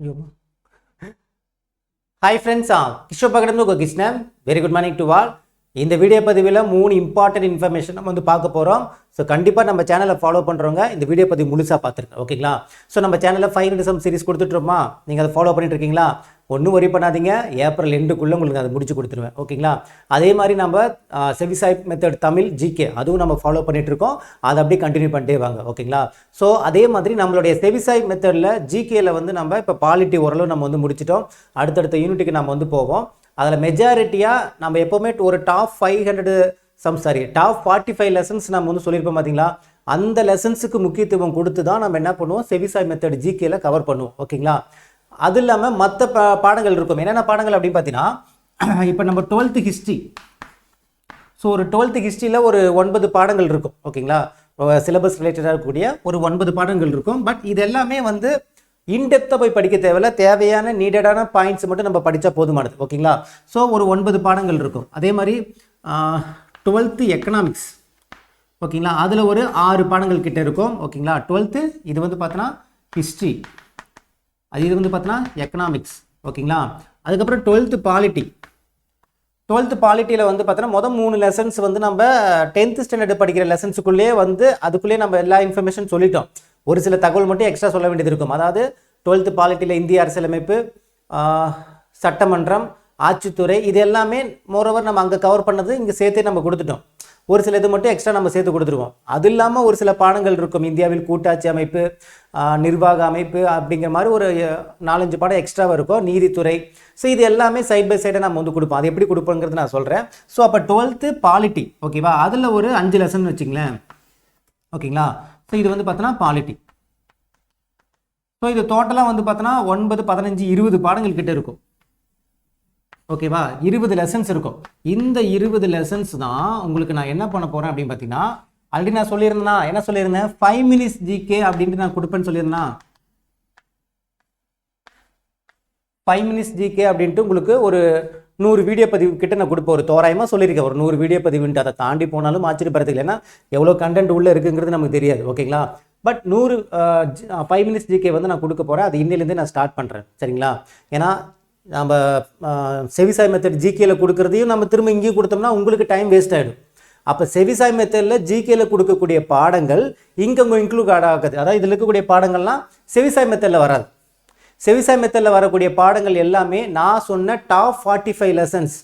Hi friends, Kishore Pagadam Krishnan. Very good morning to all. இந்த video பதிவில் 3 important information நம்ம வந்து பார்க்க போகிறோம். ஸோ கண்டிப்பாக நம்ம சேனலை ஃபாலோ பண்ணுறவங்க இந்த வீடியோ பதிவு முழுசாக பார்த்துருங்க, ஓகேங்களா? ஸோ நம்ம சேனலில் 5 minutes சீரிஸ் கொடுத்துட்ருமா, நீங்கள் அதை ஃபாலோ பண்ணிட்டு இருக்கீங்களா? ஒன்றும் ஒரி பண்ணாதீங்க, ஏப்ரல் எண்டுக்குள்ளே உங்களுக்கு அதை முடிச்சு கொடுத்துருவேன், ஓகேங்களா? அதே மாதிரி நம்ம செவிசாய் மெத்தட் தமிழ் ஜிகே அதுவும் நம்ம ஃபாலோ பண்ணிட்டு இருக்கோம், அதை அப்படியே கண்டினியூ பண்ணிட்டே வாங்க, ஓகேங்களா? ஸோ அதே மாதிரி நம்மளுடைய செவிசாய் மெத்தடில் ஜிகேல வந்து நம்ம இப்போ பாலிட்டி ஓரளவு நம்ம வந்து முடிச்சிட்டோம். அடுத்தடுத்த யூனிட்டுக்கு நம்ம வந்து போவோம். அதில் மெஜாரிட்டியாக நம்ம எப்போவுமே ஒரு டாப் 45 லெசன்ஸ் நம்ம வந்து சொல்லியிருப்போம் பார்த்தீங்களா? அந்த லெசன்ஸுக்கு முக்கியத்துவம் கொடுத்து தான் நம்ம என்ன பண்ணுவோம், செவிசாய் மெத்தட் ஜிகேல கவர் பண்ணுவோம், ஓகேங்களா? அது இல்லாமல் மற்ற பாடங்கள் இருக்கும். என்னென்ன பாடங்கள் அப்படின்னு பார்த்தீங்கன்னா, இப்போ நம்ம 12th ஹிஸ்ட்ரி. ஸோ ஒரு 12th ஹிஸ்ட்ரியில் ஒரு 9 பாடங்கள் இருக்கும், ஓகேங்களா? சிலபஸ் ரிலேட்டடாக இருக்கக்கூடிய ஒரு 9 பாடங்கள் இருக்கும். பட் இது எல்லாமே வந்து இன்டெப்த்தாக போய் படிக்க தேவையில்ல, தேவையான நீடடான பாயிண்ட்ஸ் மட்டும் நம்ம படித்தா போதுமானது, ஓகேங்களா? ஸோ ஒரு 9 பாடங்கள் இருக்கும். அதே மாதிரி 12th எக்கனாமிக்ஸ், ஓகேங்களா? அதில் ஒரு 6 பாடங்கள் கிட்ட இருக்கும், ஓகேங்களா? 12th இது வந்து பார்த்தோன்னா ஹிஸ்ட்ரி, அது இது வந்து பார்த்தோன்னா எக்கனாமிக்ஸ், ஓகேங்களா? அதுக்கப்புறம் 12th பாலிட்டி. 12th பாலிட்டியில் வந்து பார்த்தோன்னா மொதல் 3 லெசன்ஸ் வந்து நம்ம 10th ஸ்டாண்டர்ட் படிக்கிற லெசன்ஸுக்குள்ளேயே வந்து அதுக்குள்ளேயே நம்ம எல்லா இன்ஃபர்மேஷன் சொல்லிட்டோம். ஒரு சில தகவல் மட்டும் எக்ஸ்ட்ரா சொல்ல வேண்டியது இருக்கும். அதாவது 12th பாலிட்டியில் இந்திய அரசியலமைப்பு, சட்டமன்றம், ஆட்சித்துறை, இது எல்லாமே மோரோவர் நம்ம அங்கே கவர் பண்ணது இங்கே சேர்த்தே நம்ம கொடுத்துட்டோம். ஒரு சில இது மட்டும் எக்ஸ்ட்ரா நம்ம சேர்த்து கொடுத்துருவோம். அது இல்லாமல் ஒரு சில பாடங்கள் இருக்கும், இந்தியாவில் கூட்டாட்சி அமைப்பு, நிர்வாக அமைப்பு அப்படிங்கிற மாதிரி ஒரு 4-5 பாடம் எக்ஸ்ட்ராவாக இருக்கும், நீதித்துறை. ஸோ இது எல்லாமே சைட் பை சைடாக நம்ம வந்து கொடுப்போம். அது எப்படி கொடுப்போங்கிறது நான் சொல்கிறேன். ஸோ அப்போ 12th பாலிட்டி, ஓகேவா? அதில் ஒரு 5 லெசன் வச்சுங்களேன், ஓகேங்களா? ஸோ இது வந்து பார்த்தோன்னா பாலிட்டி. ஸோ இது டோட்டலாக வந்து பார்த்தோன்னா 9, 15, 20 பாடங்கள் கிட்ட இருக்கும், ஓகேவா? 20 லெசன்ஸ் இருக்கும். இந்த 20 லெசன்ஸ் தான் உங்களுக்கு நான் என்ன பண்ண போகிறேன் அப்படின்னு பார்த்தீங்கன்னா, ஆல்ரெடி நான் சொல்லியிருந்தேன்னா என்ன சொல்லியிருந்தேன், 5 minutes ஜிகே அப்படின்ட்டு நான் கொடுப்பேன்னு சொல்லியிருந்தேன்னா, 5 minutes ஜிகே அப்படின்ட்டு உங்களுக்கு ஒரு 100 வீடியோ பதிவு கிட்ட நான் கொடுப்பேன். ஒரு தோராயமாக சொல்லியிருக்கேன், ஒரு 100 வீடியோ பதிவுன்ட்டு. அதை தாண்டி போனாலும் ஆச்சரியப்படுறதுக்கு, ஏன்னா எவ்வளோ கண்டென்ட் உள்ளே இருக்குங்கிறது நமக்கு தெரியாது, ஓகேங்களா? பட் 5 minutes ஜிகே வந்து நான் கொடுக்க போகிறேன். அது இன்னிலேருந்தே நான் ஸ்டார்ட் பண்ணுறேன், சரிங்களா? ஏன்னா நம்ம செவிசாய் மெத்தட் ஜிகேல கொடுக்குறதையும் நம்ம திரும்ப இங்கேயும் கொடுத்தோம்னா உங்களுக்கு டைம் வேஸ்ட் ஆகிடும். அப்போ செவிசாய் மெத்தடில் ஜிகேல கொடுக்கக்கூடிய பாடங்கள் இங்கே உங்கள் இன்க்ளூட் ஆகாது. அதாவது இதில் இருக்கக்கூடிய பாடங்கள்லாம் செவிசாய் மெத்தடில் வராது. செவிசாய் மெத்தடில் வரக்கூடிய பாடங்கள் எல்லாமே நான் சொன்ன டாப் 45 லெசன்ஸ்,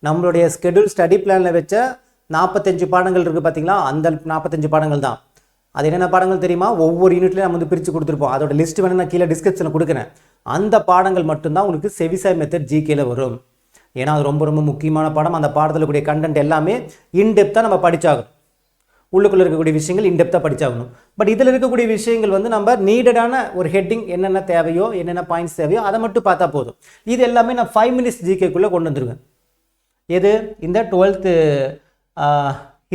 நம்மளுடைய ஸ்கெடியூல் ஸ்டடி பிளானில் வச்ச 45 பாடங்கள் இருக்குது பார்த்தீங்களா? அந்த 45 பாடங்கள் தான். அது என்னென்ன பாடங்கள் தெரியுமா? ஒவ்வொரு யூனிட்லையும் நம்ம வந்து பிரித்து கொடுத்துருப்போம். அதோட லிஸ்ட் வேணும், நான் கீழே டிஸ்கிரிப்ஷனில் கொடுக்குறேன். அந்த பாடங்கள் மட்டும்தான் உங்களுக்கு செவிசாய் மெத்தட் ஜிகேல வரும். ஏன்னா அது ரொம்ப ரொம்ப முக்கியமான பாடம். அந்த பாடத்தில் கூடிய கண்டென்ட் எல்லாமே இன்டெப்த்தாக நம்ம படித்தாகணும். உள்ளுக்குள்ளே இருக்கக்கூடிய விஷயங்கள் இன்டெப்த்தாக படித்தாகணும். பட் இதில் இருக்கக்கூடிய விஷயங்கள் வந்து நம்ம நீடடான ஒரு ஹெட்டிங், என்னென்ன தேவையோ, என்னென்ன பாயிண்ட்ஸ் தேவையோ அதை மட்டும் பார்த்தா போதும். இது எல்லாமே நான் 5 minutes ஜிகேக்குள்ளே கொண்டு வந்துருவேன். எது? இந்த 12th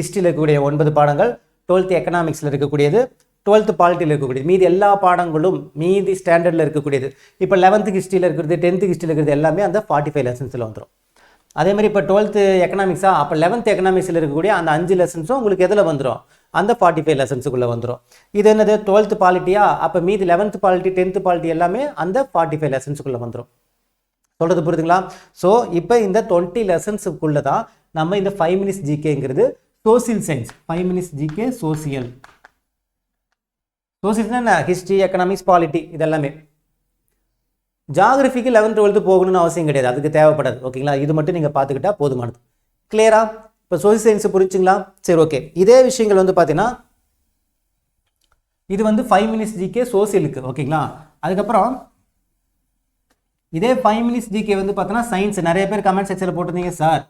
ஹிஸ்ட்ரியில் இருக்கக்கூடிய 9 பாடங்கள், 12th எக்கனாமிக்ஸில் இருக்கக்கூடியது, 12th பாலிட்டியில் இருக்கக்கூடியது, மீதி எல்லா பாடங்களும் மீதி ஸ்டாண்டர்டில் இருக்கக்கூடியது. இப்போ 11th ஹிஸ்ட்ரியில் இருக்கிறது, 10th ஹிஸ்ட்ரியில் இருக்கிறது எல்லாமே அந்த 45 லெசன்ஸில் வந்துடும். அதே மாதிரி இப்போ 12th எக்கனாமிக்ஸா, அப்போ 11th எக்கனாமிக்ஸில் இருக்கக்கூடிய அந்த 5 லெசன்ஸும் உங்களுக்கு எதில் வந்துடும்? அந்த 45 லெசன்ஸுக்குள்ளே வந்துடும். இது என்னது? 12th பாலிட்டியா? அப்போ மீதி 11th பாலிட்டி, 10th பாலிட்டி எல்லாமே அந்த 45 லெசன்ஸுக்குள்ளே வந்துடும். சொல்கிறது புரியுதுங்களா? ஸோ இப்போ இந்த 20 லெசன்ஸுக்குள்ளே தான் நம்ம இந்த 5 minutes ஜிகேங்கிறது social science, 5 minutes GK social. சோசியல்னா ஹிஸ்ட்ரி, எக்கனாமிக்ஸ், பாலிட்டி, இதெல்லாமே. ஜாகிரபிக்கு 11th 12th போகணும்னு அவசியம் கிடையாது, அதுக்கு தேவைப்படாது, ஓகேங்களா? இது மட்டும் நீங்கள் பார்த்துக்கிட்டா போதுமானது. கிளியரா? இப்போ சோசியல் சயின்ஸ் புரிச்சுங்களா? சரி, ஓகே. இதே விஷயங்கள் வந்து பார்த்தீங்கன்னா இது வந்து 5 minutes ஜிகே சோசியலுக்கு, ஓகேங்களா? அதுக்கப்புறம் இதே 5 minutes ஜிகே வந்து பார்த்தோன்னா சயின்ஸ். நிறைய பேர் கமெண்ட் செக்ஷனில் போட்டிருந்தீங்க, சார்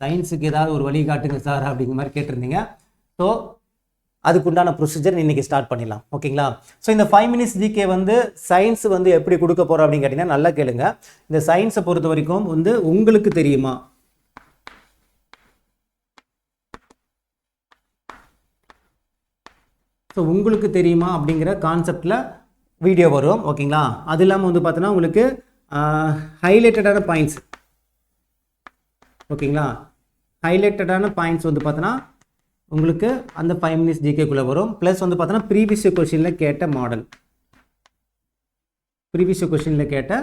சயின்ஸுக்கு ஏதாவது ஒரு வழி காட்டுங்க சார் அப்படிங்கிற மாதிரி கேட்டிருந்தீங்க. ஸோ அதுக்குண்டான ப்ரொசீஜர் இன்றைக்கி ஸ்டார்ட் பண்ணிடலாம், ஓகேங்களா? ஸோ இந்த 5 minutes ஜிகே வந்து சயின்ஸ் வந்து எப்படி கொடுக்க போகிறோம் அப்படின்னு கேட்டிங்கன்னா, நல்லா கேளுங்க. இந்த சயின்ஸை பொறுத்த வரைக்கும் வந்து உங்களுக்கு தெரியுமா, ஸோ உங்களுக்கு தெரியுமா அப்படிங்கிற கான்செப்டில் வீடியோ வரும், ஓகேங்களா? அது இல்லாமல் வந்து பார்த்தோன்னா உங்களுக்கு ஹைலைட்டடான பாயிண்ட்ஸ், ஓகேங்களா? ஹைலைட்டடான பாயிண்ட்ஸ் வந்து பார்த்தோன்னா உங்களுக்கு அந்த 5 minutes ஜிகேக்குள்ளே வரும். ப்ளஸ் வந்து பார்த்தோன்னா ப்ரீவியஸ் கொஸ்டினில் கேட்ட மாடல், ப்ரீவியஸ் கொஷினில் கேட்ட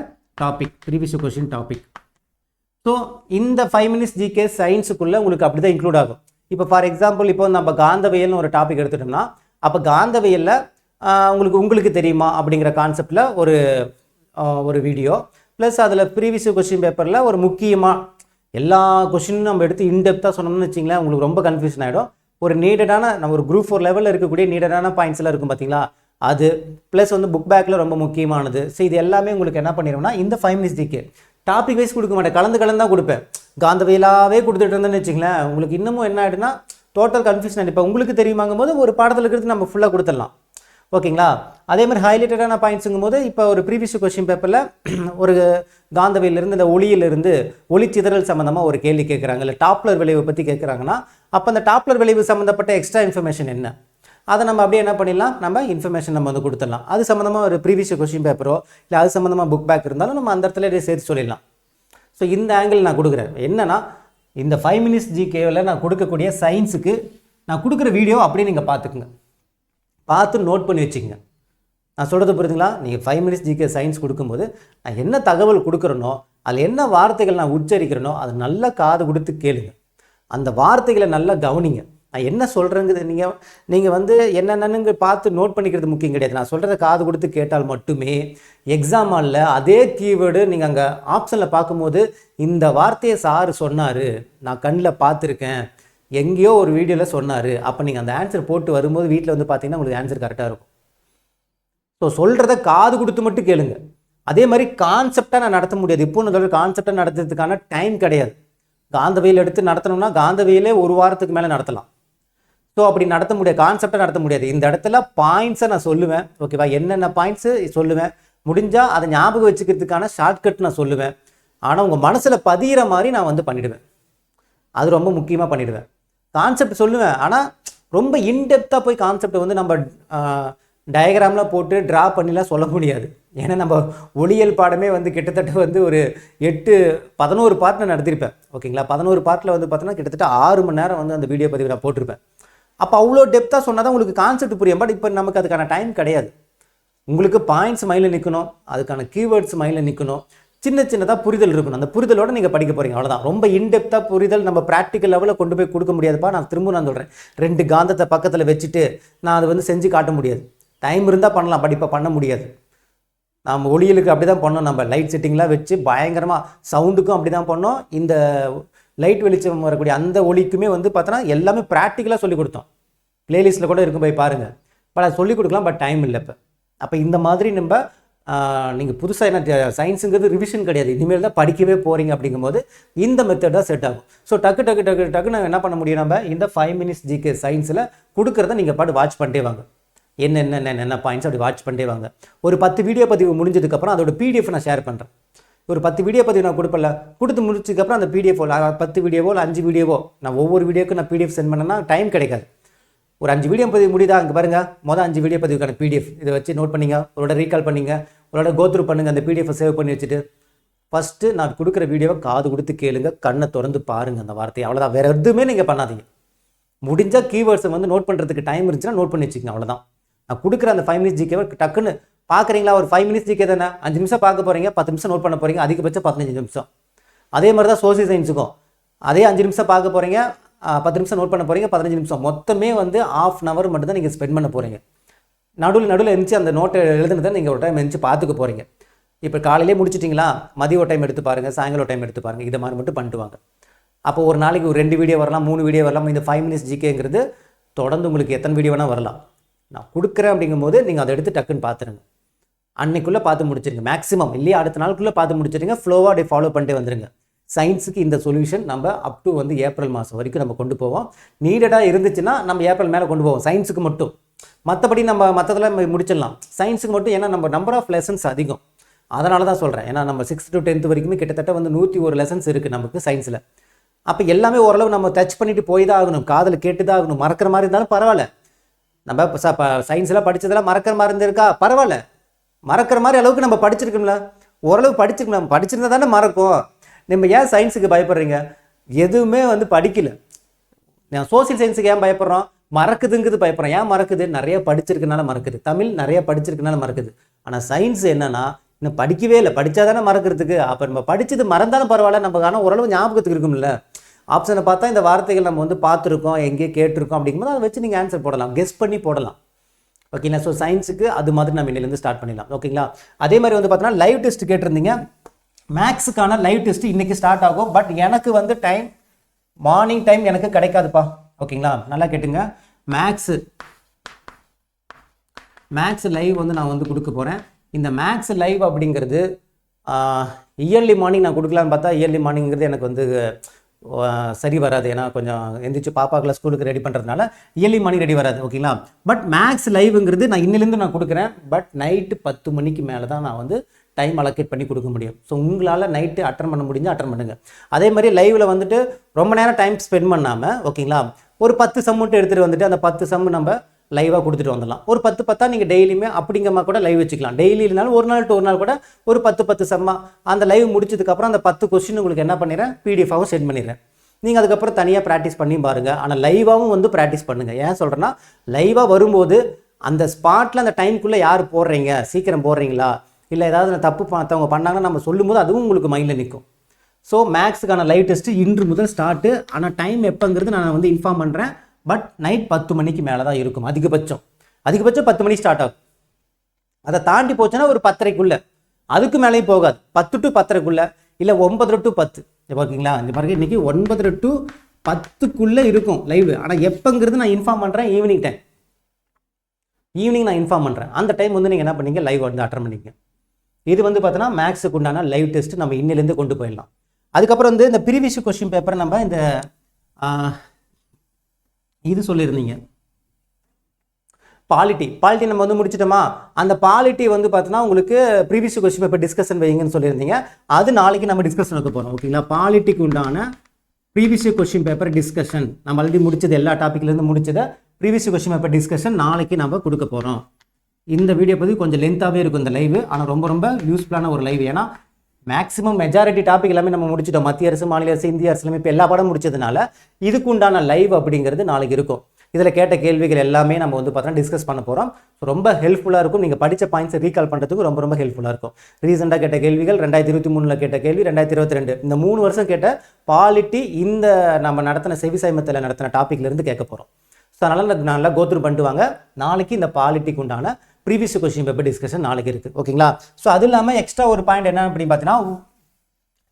topic, previous question topic. So இந்த 5 மினிட்ஸ் ஜிகே சயின்ஸுக்குள்ளே உங்களுக்கு அப்படி தான் இன்க்ளூட் ஆகும். இப்போ ஃபார் எக்ஸாம்பிள் இப்போ நம்ம காந்தவியல்னு ஒரு டாபிக் எடுத்துட்டோம்னா, அப்போ காந்தவியலில் உங்களுக்கு தெரியுமா அப்படிங்கிற கான்செப்டில் ஒரு வீடியோ ப்ளஸ் அதில் ப்ரீவியஸ் கொஸ்டின் பேப்பரில் ஒரு முக்கியமாக எல்லா கொஷினும் நம்ம எடுத்து இன்டெப்த்தாக சொன்னோம்னு வச்சிங்களேன், உங்களுக்கு ரொம்ப கன்ஃபியூஷன் ஆகிடும். ஒரு நீடடான நம்ம ஒரு குரூப் 4 லெவலில் இருக்கக்கூடிய நீடடான பாயிண்ட்ஸ்லாம் இருக்கும் பார்த்தீங்களா, அது ப்ளஸ் வந்து புக் பேக்கில் ரொம்ப முக்கியமானது. ஸோ இது எல்லாமே உங்களுக்கு என்ன பண்ணிடுவோம்னா இந்த 5 மினிட்ஸ் ஜிகே டாபிக் வைஸ் கொடுக்க மாட்டேன், கலந்து தான் கொடுப்பேன். காந்தவியலாகவே கொடுத்துட்டு இருந்தேன்னு வச்சுங்களேன், உங்களுக்கு இன்னமும் என்ன ஆகிடுன்னா டோட்டல் கன்ஃபியூஷன். இப்போ உங்களுக்கு தெரியுமாங்கும் போது ஒரு பாடத்தில் இருக்கிறது நம்ம ஃபுல்லாக கொடுத்துடலாம். ஓகேங்களா? அதே மாதிரி ஹைலைட்டடான பாயிண்ட்ஸுங்கும் போது இப்போ ஒரு ப்ரீவியஸ் கொஸ்டின் பேப்பரில் ஒரு காந்தவியிலிருந்து இந்த ஒளியிலிருந்து ஒளிச்சிதறல் சம்மந்தமாக ஒரு கேள்வி கேட்குறாங்க, இல்லை டாப்லர் விளைவை பற்றி கேட்குறாங்கன்னா, அப்போ அந்த டாப்லர் விளைவு சம்மந்தப்பட்ட எக்ஸ்ட்ரா இன்ஃபர்மேஷன் என்ன, அதை நம்ம அப்படியே என்ன பண்ணிடலாம், நம்ம இன்ஃபர்மேஷன் நம்ம வந்து கொடுத்துடலாம். அது சம்மந்தமாக ஒரு ப்ரீவியஸ் கொஸ்டின் பேப்பரோ இல்லை அது சம்மந்தமாக புக் பேக் இருந்தாலும் நம்ம அந்த இடத்துல சேர்த்து சொல்லிடலாம். ஸோ இந்த ஆங்கிள் நான் கொடுக்குறேன். என்னன்னா இந்த 5 மினிட்ஸ் ஜிகேவில் நான் கொடுக்கக்கூடிய சயின்ஸுக்கு நான் கொடுக்குற வீடியோ அப்படியே நீங்கள் பார்த்துக்குங்க, பார்த்து நோட் பண்ணி வச்சுக்கங்க. நான் சொல்கிறது புரியுதுங்களா? நீங்கள் 5 மினிட்ஸ் ஜிகே சயின்ஸ் கொடுக்கும்போது நான் என்ன தகவல் கொடுக்குறேனோ, அதில் என்ன வார்த்தைகள் நான் உச்சரிக்கிறேனோ அதை நல்லா காது கொடுத்து கேளுங்க, அந்த வார்த்தைகளை நல்லா கவனிங்க. நான் என்ன சொல்கிறேங்கிறது நீங்கள் வந்து என்னென்னு பார்த்து நோட் பண்ணிக்கிறது முக்கியம் கிடையாது. நான் சொல்கிறத காது கொடுத்து கேட்டால் மட்டுமே எக்ஸாம் ஹாலில் அதே கீவேர்டு நீங்கள் அங்கே ஆப்ஷனில் பார்க்கும்போது இந்த வார்த்தையை சார் சொன்னார், நான் கண்ணில் பார்த்துருக்கேன், எங்கேயோ ஒரு வீடியோவில் சொன்னார், அப்போ நீங்கள் அந்த ஆன்சர் போட்டு வரும்போது வீட்டில் வந்து பார்த்தீங்கன்னா உங்களுக்கு ஆன்சர் கரெக்டாக இருக்கும். ஸோ சொல்கிறத காது கொடுத்து மட்டும் கேளுங்க. அதே மாதிரி கான்செப்டாக நான் நடத்த முடியாது. இப்போ நான் கான்செப்டாக நடத்துறதுக்கான டைம் கிடையாது. காந்தவியல் எடுத்து நடத்தணும்னா காந்தவியலே ஒரு வாரத்துக்கு மேலே நடத்தலாம். ஸோ அப்படி நடத்த முடியாது, கான்செப்டாக நடத்த முடியாது. இந்த இடத்துல பாயிண்ட்ஸை நான் சொல்லுவேன், ஓகேவா? என்னென்ன பாயிண்ட்ஸு சொல்லுவேன், முடிஞ்சால் அதை ஞாபகம் வச்சுக்கிறதுக்கான ஷார்ட்கட் நான் சொல்லுவேன். ஆனால் உங்கள் மனசில் பதிகிற மாதிரி நான் வந்து பண்ணிவிடுவேன், அது ரொம்ப முக்கியமாக பண்ணிவிடுவேன். கான்செப்ட் சொல்லுவேன், ஆனால் ரொம்ப இன்டெப்த்தாக போய் கான்செப்டை வந்து நம்ம டயக்ராம்லாம் போட்டு ட்ரா பண்ணிலாம் சொல்ல முடியாது. ஏன்னா நம்ம ஒளியியல் பாடமே வந்து கிட்டத்தட்ட வந்து ஒரு 11 பார்ட் நான் நடத்திருப்பேன், ஓகேங்களா? 11 பார்ட்டில் வந்து பார்த்தோன்னா கிட்டத்தட்ட 6 மணி நேரம் வந்து அந்த வீடியோ பதிவு நான் போட்டிருப்பேன். அப்போ அவ்வளோ டெப்த்தாக சொன்னால் தான் உங்களுக்கு கான்செப்ட் புரியும். பட் இப்போ நமக்கு அதுக்கான டைம் கிடையாது. உங்களுக்கு பாயிண்ட்ஸ் மைண்டில் நிற்கணும், அதுக்கான கீவேர்ட்ஸ் மைண்டில் நிற்கணும், சின்னதாக புரிதல் இருக்கணும். அந்த புரிதலோடு நீங்கள் படிக்க போகிறீங்க, அவ்வளோதான். ரொம்ப இன்டெப்த்தாக புரிதல் நம்ம ப்ராக்டிக்கல் லெவலில் கொண்டு போய் கொடுக்க முடியாதுப்பா. நான் சொல்கிறேன், 2 காந்தத்தை பக்கத்தில் வச்சுட்டு நான் அதை வந்து செஞ்சு காட்ட முடியாது. டைம் இருந்தால் பண்ணலாம், பட் இப்போ பண்ண முடியாது. நம்ம ஒளியலுக்கு அப்படி தான் பண்ணோம், நம்ம லைட் செட்டிங்லாம் வச்சு பயங்கரமாக, சவுண்டுக்கும் அப்படி தான் பண்ணோம், இந்த லைட் வெளிச்சம் வரக்கூடிய அந்த ஒளிக்குமே வந்து பார்த்தோன்னா எல்லாமே ப்ராக்டிக்கலாக சொல்லிக் கொடுத்தோம். ப்ளேலிஸ்ட்டில் கூட இருக்கும், போய் பாருங்கள். பட் அதை சொல்லிக் கொடுக்கலாம், பட் டைம் இல்லை இப்போ. அப்போ இந்த மாதிரி நம்ம நீங்கள் புதுசாக என்ன சயின்ஸுங்கிறது ரிவிஷன் கிடையாது, இனிமேல் தான் படிக்கவே போகிறீங்க. அப்படிங்கும்போது இந்த மெத்தட் தான் செட் ஆகும். ஸோ டக்கு நான் என்ன பண்ண முடியும், நம்ம இந்த 5 மினிட்ஸ் ஜிகே சயின்ஸில் கொடுக்குறத நீங்கள் பாட்டு வாட்ச் பண்ணிட்டே வாங்க. என்னென்ன பாயிண்ட்ஸ் அப்படி வாட்ச் பண்ணிட்டே வாங்க. ஒரு 10 வீடியோ பதிவு முடிஞ்சதுக்கப்புறம் அதோட பிடிஎஃப் நான் ஷேர் பண்ணுறேன். ஒரு 10 வீடியோ பதிவு நான் கொடுத்து முடிச்சதுக்கப்புறம் அந்த பிடிஎஃப் 10 வீடியோவோ இல்லை 5 வீடியோவோ நான் ஒவ்வொரு வீடியோக்கு நான் பிடிஎஃப் சென்ட் பண்ணேன்னா டைம் கிடைக்காது. ஒரு 5 வீடியோ பதிவு முடியுதா, அங்கே பாருங்கள், மொதல் 5 வீடியோ பதிவுக்கான பிடிஎஃப் இதை வச்சு நோட் பண்ணிங்க, உங்களோட ரீகால் பண்ணிங்க, உங்களோட கோத்ரூ பண்ணுங்கள், அந்த பிடிஎஃப் சேவ் பண்ணி வச்சுட்டு ஃபஸ்ட்டு நான் கொடுக்குற வீடியோவை காது கொடுத்து கேளுங்க, கண்ணை திறந்து பாருங்கள் அந்த வார்த்தையை, அவ்வளோதான். வேறு எதுவுமே நீங்கள் பண்ணாதீங்க. முடிஞ்சால் கீவேர்ட்ஸை வந்து நோட் பண்ணுறதுக்கு டைம் இருந்துச்சுன்னா நோட் பண்ணி வச்சுக்கோங்க, அவ்வளோதான். நான் கொடுக்குற அந்த 5 மினிட்ஸ் ஜிகேவை டக்குன்னு பார்க்குறீங்களா, ஒரு 5 மினிட்ஸ் ஜிகே தானே, 5 நிமிஷம் பார்க்க போகிறீங்க, 10 நிமிஷம் நோட் பண்ண போகிறீங்க, அதிகபட்சம் 15 நிமிஷம். அதே மாதிரி தான் சோசியல் சயின்ஸுக்கும் அதே 5 நிமிஷம் பார்க்க போகிறீங்க, 10 நிமிஷம் நோட் பண்ண போகிறீங்க, 15 நிமிஷம், மொத்தமே வந்து ½ அன் ஹவர் மட்டும் தான் நீங்கள் ஸ்பெண்ட் பண்ண போகிறீங்க. நடுவில் இருந்துச்சு அந்த நோட்டை எழுதுனதை நீங்கள் ஒரு டைம் எழுந்து பார்த்துக்க போகிறீங்க. இப்போ காலையிலே முடிச்சிட்டிங்களா, மதிய ஒரு டைம் எடுத்து பாருங்கள், சாயங்காலம் டைம் எடுத்து பாருங்கள், இதை மாதிரி மட்டும் பண்ணிட்டு வாங்க. அப்போ ஒரு நாளைக்கு ஒரு 2 வீடியோ வரலாம், 3 வீடியோ வரலாம். இந்த 5 மினிட்ஸ் ஜிகேங்கிறது தொடர்ந்து உங்களுக்கு எத்தனை வீடியோ வேணால் வரலாம். நான் கொடுக்குறேன் அப்படிங்கும்போது நீங்கள் அதை எடுத்து டக்குன்னு பார்த்துருங்க, அன்னைக்குள்ளே பார்த்து முடிச்சிருங்க மேக்ஸிமம், இல்லையா அடுத்த நாளுக்குள்ளே பார்த்து முடிச்சிருங்க. ஃப்ளோவாக அப்படியே ஃபாலோ பண்ணிட்டு வந்துருங்க. சயின்ஸுக்கு இந்த சொல்யூஷன் நம்ம அப் டு வந்து ஏப்ரல் மாதம் வரைக்கும் நம்ம கொண்டு போவோம். நீடடாக இருந்துச்சுன்னா நம்ம ஏப்ரல் மேலே கொண்டு போவோம், சயின்ஸுக்கு மட்டும். மற்றபடி நம்ம மற்றதெல்லாம் முடிச்சிடலாம், சயின்ஸுக்கு மட்டும். ஏன்னா நம்ம நம்பர் ஆஃப் லெசன்ஸ் அதிகம், அதனால தான் சொல்கிறேன். ஏன்னா நம்ம 6th to 10th வரைக்குமே கிட்டத்தட்ட வந்து 101 லெசன்ஸ் இருக்குது நமக்கு சயின்ஸில். அப்போ எல்லாமே ஓரளவு நம்ம டச் பண்ணிட்டு போய் தான் ஆகணும், காதில் கேட்டு தான் ஆகணும். மறக்கிற மாதிரி இருந்தாலும் பரவாயில்ல, நம்ம சயின்ஸ்லாம் படித்ததெல்லாம் மறக்கிற மாதிரி இருந்திருக்கா பரவாயில்ல, மறக்கிற மாதிரி அளவுக்கு நம்ம படிச்சிருக்கோம்ல, ஓரளவு படிச்சிருக்கோம். நம்ம படிச்சிருந்தா தானே மறக்கும். நம்ம ஏன் சயின்ஸுக்கு பயப்படுறீங்க? எதுவுமே வந்து படிக்கல. நான் சோசியல் சயின்ஸுக்கு ஏன் பயப்படுறோம்? மறக்குதுங்கிறது பயப்படுறோம். ஏன் மறக்குது? நிறைய படிச்சிருக்கனால மறக்குது. தமிழ் நிறைய படிச்சிருக்கனால மறக்குது. ஆனால் சயின்ஸ் என்னன்னா இன்னும் படிக்கவே இல்லை, படித்தா தானே மறக்கிறதுக்கு. அப்போ நம்ம படித்தது மறந்தாலும் பரவாயில்ல, நமக்கு ஆனால் ஓரளவு ஞாபகத்துக்கு இருக்கும்ல. ஆப்ஷனை பார்த்தா இந்த வார்த்தைகள் நம்ம வந்து பார்த்துருக்கோம், எங்கேயே கேட்டிருக்கோம் அப்படிங்கும்போது அதை வச்சு நீங்கள் ஆன்சர் போடலாம், கெஸ் பண்ணி போடலாம். ஓகேங்களா? ஸோ சயின்ஸுக்கு அது மாதிரி நம்ம இன்னிலேருந்து ஸ்டார்ட் பண்ணிடலாம். ஓகேங்களா? அதே மாதிரி வந்து பார்த்தோன்னா லைவ் டெஸ்ட் கேட்டிருந்தீங்க. மேக்ஸுக்கான லைவ் டெஸ்ட் இன்றைக்கி ஸ்டார்ட் ஆகும். பட் எனக்கு வந்து டைம் மார்னிங் டைம் எனக்கு கிடைக்காதுப்பா. ஓகேங்களா? நல்லா கேட்டுங்க. மேக்ஸ் லைவ் வந்து நான் வந்து கொடுக்க போகிறேன். இந்த மேக்ஸ் லைவ் அப்படிங்கிறது இயர்லி மார்னிங் நான் கொடுக்கலான்னு பார்த்தா இயர்லி மார்னிங்கிறது எனக்கு வந்து சரி வராது. ஏன்னா கொஞ்சம் எந்திரிச்சு பாப்பாக்களை ஸ்கூலுக்கு ரெடி பண்ணுறதுனால இயர்லி மார்னிங் ரெடி வராது. ஓகேங்களா? பட் மேக்ஸ் லைவுங்கிறது நான் இன்னிலேருந்து நான் கொடுக்குறேன். பட் நைட்டு 10 மணிக்கு மேலே தான் நான் வந்து டைம் அலோகேட் பண்ணி கொடுக்க முடியும். ஸோ உங்களால் நைட்டு அட்டன் பண்ண முடிஞ்சு அட்டன் பண்ணுங்கள். அதே மாதிரி லைவில் வந்துட்டு ரொம்ப நேரம் டைம் ஸ்பெண்ட் பண்ணாமல், ஓகேங்களா, ஒரு 10 சம் மட்டும் எடுத்துகிட்டு வந்துட்டு அந்த 10 சம் நம்ம லைவாக கொடுத்துட்டு வந்துடலாம். ஒரு 10 நீங்கள் டெய்லியுமே அப்படிங்கம்மா கூட லைவ் வச்சுக்கலாம். டெய்லி இல்லைனாலும் ஒரு நாள் டு ஒரு நாள் கூட ஒரு 10 சம்மா அந்த லைவ் முடிச்சதுக்கப்புறம் அந்த 10 கொஸ்டின் உங்களுக்கு என்ன பண்ணிடுறேன், பிடிஎஃபாகவும் சென்ட் பண்ணிடுறேன். நீங்கள் அதுக்கப்புறம் தனியாக ப்ராக்டிஸ் பண்ணி பாருங்கள். ஆனால் லைவாகவும் வந்து ப்ராக்டிஸ் பண்ணுங்கள். ஏன் சொல்கிறேன்னா, லைவாக வரும்போது அந்த ஸ்பாட்டில் அந்த டைமுக்குள்ளே யார் போடுறீங்க, சீக்கிரம் போடுறீங்களா, இல்லை ஏதாவது தப்பு பார்த்தவங்க பண்ணாங்கன்னா நம்ம சொல்லும்போது அதுவும் உங்களுக்கு மைண்டில் நிற்கும். ஸோ மேக்ஸுக்கான லைவ் டெஸ்ட்டு இன்று முதல் ஸ்டார்ட்டு. ஆனால் டைம் எப்போங்கிறது நான் வந்து இன்ஃபார்ம் பண்ணுறேன். பட் நைட் 10 மணிக்கு மேலே தான் இருக்கும் அதிகபட்சம் 10 மணி ஸ்டார்ட் ஆகும். அதை தாண்டி போச்சுன்னா ஒரு 10:30க்குள்ளே, அதுக்கு மேலேயும் போகாது. 10 to 10:30க்குள்ளே, இல்லை 9 to 10. ஓகேங்களா? இந்த பாருங்க, இன்றைக்கி 9 to 10க்குள்ளே இருக்கும் லைவ். ஆனால் எப்போங்கிறது நான் இன்ஃபார்ம் பண்ணுறேன். ஈவினிங் நான் இன்ஃபார்ம் பண்ணுறேன். அந்த டைம் வந்து நீங்கள் என்ன பண்ணீங்க, லைவ் வந்து அட்டன் பண்ணிங்க. இது வந்து பார்த்தோன்னா மேக்ஸுக்கு உண்டான லைவ் டெஸ்ட் நம்ம இன்னிலேருந்து கொண்டு போயிடலாம். அதுக்கப்புறம் வந்து இந்த ப்ரீவியஸ் கொஸ்டின் பேப்பரை நம்ம இந்த இது சொல்லியிருந்தீங்க, பாலிட்டி நம்ம வந்து முடிச்சிட்டோமா. அந்த பாலிட்டி வந்து பார்த்தோன்னா உங்களுக்கு ப்ரீவியஸ் கொஸ்டின் பேப்பர் டிஸ்கஷன் வைங்கன்னு சொல்லியிருந்தீங்க. அது நாளைக்கு நம்ம டிஸ்கஷன் வைக்க போகிறோம். ஓகேங்களா? பாலிட்டிக்கு உண்டான ப்ரீவியஸ் கொஸ்டின் பேப்பர் டிஸ்கஷன் நம்ம ஆல்ரெடி முடிச்சது, எல்லா டாப்பிக்லேருந்து முடிச்சதை ப்ரீவியஸ் கொஸ்டின் பேப்பர் டிஸ்கஷன் நாளைக்கு நம்ம கொடுக்க போகிறோம். இந்த வீடியோ பற்றி கொஞ்சம் லென்த்தாகவே இருக்கும் இந்த லைவ். ஆனால் ரொம்ப யூஸ்ஃபுல்லான ஒரு லைவ். ஏன்னா மேக்ஸிமம் மெஜாரிட்டி டாபிக் எல்லாமே நம்ம முடிச்சிட்டோம். மத்திய அரசு, மாநில அரசு, இந்திய அரசு எல்லாமே இப்போ எல்லா படம் முடிச்சதுனால இதுக்கு உண்டான லைவ் அப்படிங்கிறது நாளைக்கு இருக்கும். இதில் கேட்ட கேள்விகள் எல்லாமே நம்ம வந்து பார்த்தோன்னா டிஸ்கஸ் பண்ண போகிறோம். ரொம்ப ஹெல்ப்ஃபுல்லாக இருக்கும். நீங்கள் படித்த பாயிண்ட்ஸை ரீகால் பண்ணுறதுக்கு ரொம்ப ஹெல்ப்ஃபுல்லாக இருக்கும். ரீசெண்டாக கேட்ட கேள்விகள் 2023 கேட்ட கேள்வி, 2022 இந்த 3 வருஷம் கேட்ட பாலிட்டி இந்த நம்ம நடத்தின செவிசாய்மத்தில் நடத்தின டாப்பிக்லேருந்து கேட்க போகிறோம். ஸோ அதனால் நல்லா கோத்ரூ பண்ணிட்டு வாங்க. நாளைக்கு இந்த பாலிட்டிக்கு உண்டான ப்ரீவியஸ் கொஸ்டின் பேப்பர் டிஸ்கஷன் நாளைக்கு இருக்குது. ஓகேங்களா? ஸோ அது இல்லாமல் எக்ஸ்ட்ரா ஒரு பாயிண்ட் என்ன அப்படின்னு பார்த்தீங்கன்னா,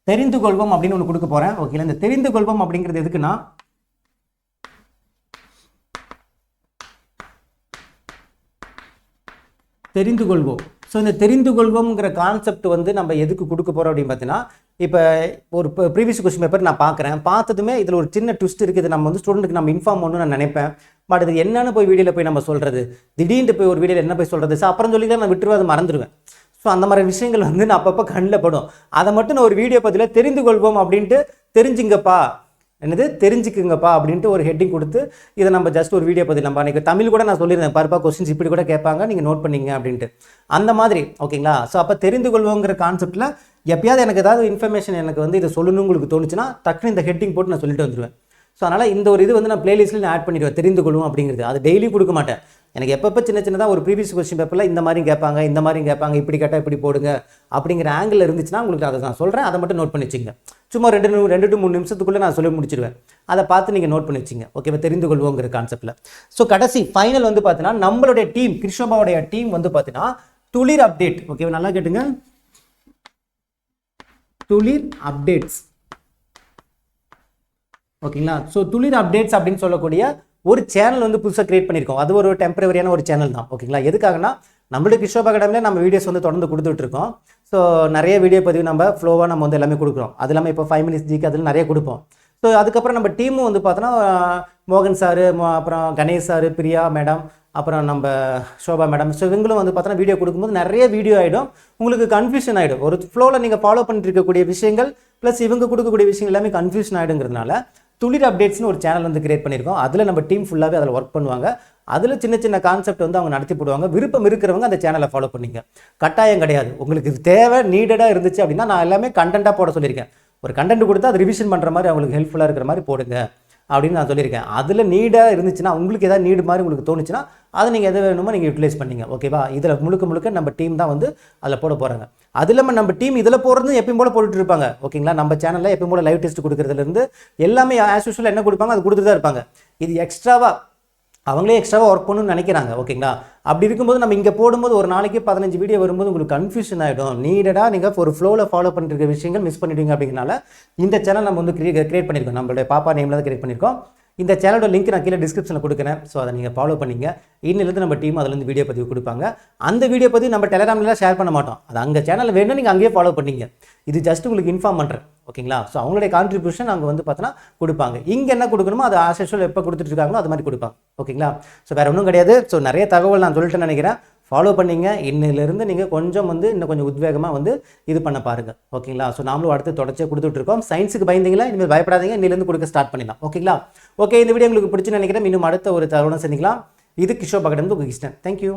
தெரிந்து கொள்வோம் அப்படின்னு ஒன்று கொடுக்க போகிறேன். ஓகேங்களா? இந்த தெரிந்து கொள்வோம் அப்படிங்கிறது எதுக்குன்னா, தெரிந்து கொள்வோம். ஸோ இந்த தெரிந்து கொள்வோம்ங்கிற கான்செப்ட் வந்து நம்ம எதுக்கு கொடுக்க போகிறோம் அப்படின்னு பார்த்தீங்கன்னா, இப்போ ஒரு ப்ரீவியஸ் கொஸ்டின் பேப்பர் நான் பார்த்ததுமே இதில் ஒரு சின்ன ட்விஸ்ட் இருக்குது. நம்ம வந்து ஸ்டூடெண்ட்டுக்கு நம்ம இன்ஃபார்ம் பண்ணணும்னு நான் நினைப்பேன். பட் இது என்னென்னு போய் வீடியோவில் போய் நம்ம சொல்கிறது, திடீர்னு போய் ஒரு வீடியோவில் என்ன போய் சொல்கிறது, அப்புறம் சொல்லி தான் நான் விட்டுருவேன், அதை மறந்துடுவேன். ஸோ அந்த மாதிரி விஷயங்கள் வந்து நான் அப்பப்போ கண்ணில் படும். அதை மட்டும் நான் ஒரு வீடியோ பதில் தெரிந்து கொள்வோம் அப்படின்ட்டு, தெரிஞ்சுக்குங்கப்பா அப்படின்ட்டு ஒரு ஹெட்டிங் கொடுத்து இதை நம்ம ஜஸ்ட் ஒரு வீடியோ பதில் நம்ம அன்றைக்கி தமிழ் கூட நான் சொல்லியிருந்தேன், பருப்பா கொஸ்டின்ஸ் இப்படி கூட கேட்பாங்க, நீங்கள் நோட் பண்ணிங்க அப்படின்ட்டு அந்த மாதிரி. ஓகேங்களா? ஸோ அப்போ தெரிந்து கொள்வோங்கிற கான்செப்ட்டில் எப்பயாவது எனக்கு ஏதாவது இன்ஃபர்மேஷன் எனக்கு வந்து இதை சொல்லணும்னு உங்களுக்கு தோணுச்சுன்னா டக்குன்னு இந்த ஹெட்டிங் போட்டு நான் சொல்லிட்டு வந்துடுவேன். ஸோ அதனால் இந்த ஒரு இது வந்து நான் பிளேலிஸ்ட்டில் நான் ஆட் பண்ணிடுவேன், தெரிந்து கொள்வோம் அப்படிங்கிறது. அது டெய்லி கொடுக்க மாட்டேன். எனக்கு எப்பப்போ சின்னதாக ஒரு ப்ரீவியஸ் கொஸ்டின் பேப்பரில் இந்த மாதிரி கேட்பாங்க, இப்படி கேட்டால் இப்படி போடுங்க அப்படிங்கிற ஆங்கிள் இருந்துச்சுன்னா உங்களுக்கு அதை நான் சொல்கிறேன். அதை மட்டும் நோட் பண்ணி வச்சுங்க. சும்மா 2 to 3 நிமிஷத்துக்குள்ளே நான் சொல்லி முடிச்சிடுவேன். அதை பார்த்து நீங்கள் நோட் பண்ணி வச்சுங்க. ஓகேவா? தெரிந்து கொள்வோங்கிற கான்செப்ட்டில். ஸோ கடைசி ஃபைனல் வந்து பார்த்தீங்கன்னா, நம்மளுடைய டீம், கிருஷ்ணபாவுடைய டீம் வந்து பார்த்தீங்கன்னா துளிர் அப்டேட். ஓகேவா? நல்லா கேட்டுங்க, துளிர் அப்டேட்ஸ். ஓகேங்களா? ஸோ துளிர் அப்டேட்ஸ் அப்படின்னு சொல்லக்கூடிய ஒரு சேனல் வந்து புதுசாக கிரியேட் பண்ணியிருக்கோம். அது ஒரு டெம்பரவரியான ஒரு சேனல் தான். ஓகேங்களா? எதுக்காகனா, நம்மளுடைய கிருஷ்ணபா அகாடமியில் நம்ம வீடியோஸ் வந்து தொடர்ந்து கொடுத்துட்ருக்கோம். ஸோ நிறைய வீடியோ பதிவு நம்ம ஃப்ளோவாக நம்ம வந்து எல்லாமே கொடுக்குறோம். அது இல்லாமல் இப்போ 5 minutes ஜிக்கு அதில் நிறைய கொடுப்போம். ஸோ அதுக்கப்புறம் நம்ம டீமும் வந்து பார்த்தோன்னா மோகன் சார், அப்புறம் கணேஷ் சார், பிரியா மேடம், அப்புறம் நம்ம ஷோபா மேடம். ஸோ இவங்களும் வந்து பார்த்தோன்னா வீடியோ கொடுக்கும்போது நிறைய வீடியோ ஆகிடும், உங்களுக்கு கன்ஃபியூஷன் ஆகிடும். ஒரு ஃப்ளோவில் நீங்கள் ஃபாலோ பண்ணிட்டு இருக்கக்கூடிய விஷயங்கள் ப்ளஸ் இவங்க கொடுக்கக்கூடிய விஷயங்கள் எல்லாமே கன்ஃபியூஷன் ஆகிடுங்கிறதுனால துளிர் அப்டேட்ஸ்னு ஒரு சேனல் வந்து கிரியேட் பண்ணியிருக்கோம். அதில் நம்ம டீம் ஃபுல்லாகவே அதில் ஒர்க் பண்ணுவாங்க. அதில் சின்ன கான்செப்ட் வந்து அவங்க நடத்தி போடுவாங்க. விருப்பம் இருக்கிறவங்க அந்த சேனலை ஃபாலோ பண்ணிங்க. கட்டாயம் கிடையாது. உங்களுக்கு தேவை நீடடாக இருந்துச்சு அப்படின்னா நான் எல்லாமே கண்டென்ட்டாக போட சொல்லியிருக்கேன். ஒரு கண்டென்ட் கொடுத்து அது ரிவிஷன் பண்ணுற மாதிரி அவங்களுக்கு ஹெல்ப்ஃபுல்லாக இருக்கிற மாதிரி போடுங்க அப்படின்னு நான் சொல்லியிருக்கேன். அதில் நீடாக இருந்துச்சுன்னா, உங்களுக்கு ஏதாவது நீடு மாதிரி உங்களுக்கு தோணுச்சுன்னா அதை நீங்கள் எது வேணுமோ நீங்கள் யூட்டிலைஸ் பண்ணிங்க. ஓகேவா? இதில் முழுக்க நம்ம டீம் தான் வந்து அதில் போட போகிறாங்க. அது இல்லாமல் நம்ம டீம் இதில் போகிறது எப்பயும் போல் போட்டுட்டு இருப்பாங்க. ஓகேங்களா, நம்ம சேனலில் எப்பயும் போல் லைவ் டெஸ்ட் கொடுக்குறதுலேருந்து எல்லாமே ஆஸ் யூஷுவல் என்ன கொடுப்பாங்க அது கொடுத்துட்டு தான் இருப்பாங்க. இது எக்ஸ்ட்ராவாக அவங்களே எக்ஸ்ட்ராவாக ஒர்க் பண்ணணும்னு நினைக்கிறாங்க. ஓகேங்களா, அப்படி இருக்கும்போது நம்ம இங்கே போடும்போது ஒரு நாளைக்கு 15 வீடியோ வரும்போது உங்களுக்கு கன்ஃபியூஷன் ஆகிடும். நீடடாக நீங்கள் ஒரு ஃப்ளோவில் ஃபாலோ பண்ணிட்டு இருக்க விஷயங்கள் மிஸ் பண்ணிடுவீங்க. அப்படிங்கிறனால இந்த சேனல் நம்ம வந்து கிரியேட் பண்ணியிருக்கோம். நம்மளுடைய பாப்பா நேமில் தான் கிரியேட் பண்ணியிருக்கோம். இந்த சேனலோட லிங்க் நான் கீழே டிஸ்கிரிப்ஷனில் கொடுக்குறேன். ஸோ அதை நீங்கள் ஃபாலோ பண்ணிங்க. இன்னிலேருந்து நம்ம டீம் அதுலேருந்து வீடியோ பதிவு கொடுப்பாங்க. அந்த வீடியோ பதிவு நம்ம டெலிகிராம்லாம் ஷேர் பண்ண மாட்டோம். அது அங்கே சேனல் வேணும், நீங்கள் அங்கேயே ஃபாலோ பண்ணிங்க. இது ஜஸ்ட் உங்களுக்கு இன்ஃபார்ம் பண்ணுறேன். ஓகேங்களா, ஸோ அவங்களுடைய கான்ட்ரிபியூஷன் அங்கே வந்து பார்த்தோன்னா கொடுப்பாங்க. இங்கே என்ன கொடுக்கணுமோ அது ஆஸ் யூஷுவல் எப்போ கொடுத்துட்டு இருக்காங்களோ அது மாதிரி கொடுப்பாங்க. ஓகேங்களா, ஸோ வேறு ஒன்றும் கிடையாது. ஸோ நிறைய தகவல் நான் சொல்லிட்டு நினைக்கிறேன். ஃபாலோ பண்ணிங்க. இன்னிலிருந்து நீங்கள் கொஞ்சம் வந்து இன்னும் கொஞ்சம் உத்வேகமாக வந்து இது பண்ண பாருங்கள். ஓகேங்களா, ஸோ நாமளும் அடுத்து தொடர்ச்சியாக கொடுத்துட்ருக்கோம். சயின்ஸுக்கு பயந்தீங்களா, இனிமேல் பயப்படாதீங்க. இன்னிலேருந்து கொடுக்க ஸ்டார்ட் பண்ணிடலாம். ஓகேங்களா, ஓகே, இந்த வீடியோ உங்களுக்கு பிடிச்சி நினைக்கிறேன். இன்னும் அடுத்த ஒரு தகவலும் சந்திக்கலாம். இது கிஷோர் பகடன், உங்கள் கிருஷ்ணன். தேங்க்யூ.